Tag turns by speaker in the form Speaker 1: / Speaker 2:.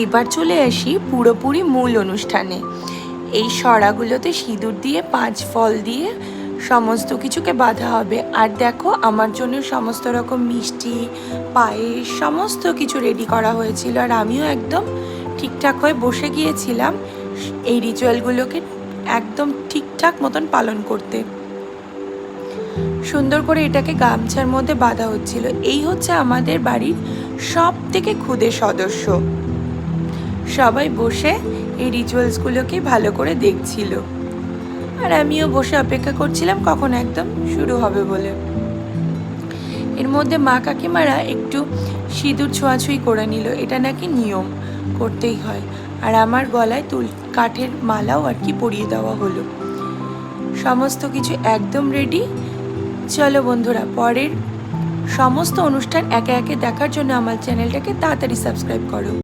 Speaker 1: এবার চলে আসি পুরোপুরি মূল অনুষ্ঠানে। এই সরাগুলোতে সিঁদুর দিয়ে 5 ফল দিয়ে সমস্ত কিছুকে বাঁধা হবে। আর দেখো আমার জন্য সমস্ত রকম মিষ্টি, পায়েস সমস্ত কিছু রেডি করা হয়েছিল, আর আমিও একদম ঠিকঠাক হয়ে বসে গিয়েছিলাম এই রিচুয়ালগুলোকে একদম ঠিকঠাক মতন পালন করতে। সুন্দর করে এটাকে গামছার মধ্যে বাঁধা হচ্ছিল। এই হচ্ছে আমাদের বাড়ির সব থেকে ক্ষুদে সদস্য। সবাই বসে এই রিচুয়ালসগুলোকে ভালো করে দেখছিল, আর আমিও বসে অপেক্ষা করছিলাম কখন একদম শুরু হবে বলে। এর মধ্যে মা কাকিমারা একটু সিঁদুর ছোঁয়াছুঁই করে নিল, এটা নাকি নিয়ম করতেই হয়। আর আমার গলায় কাঠের মালাও আর কি পরিয়ে দেওয়া হলো। সমস্ত কিছু একদম রেডি। চলো বন্ধুরা, পরের সমস্ত অনুষ্ঠান একে একে দেখার জন্য আমার চ্যানেলটাকে তাড়াতাড়ি সাবস্ক্রাইব করো।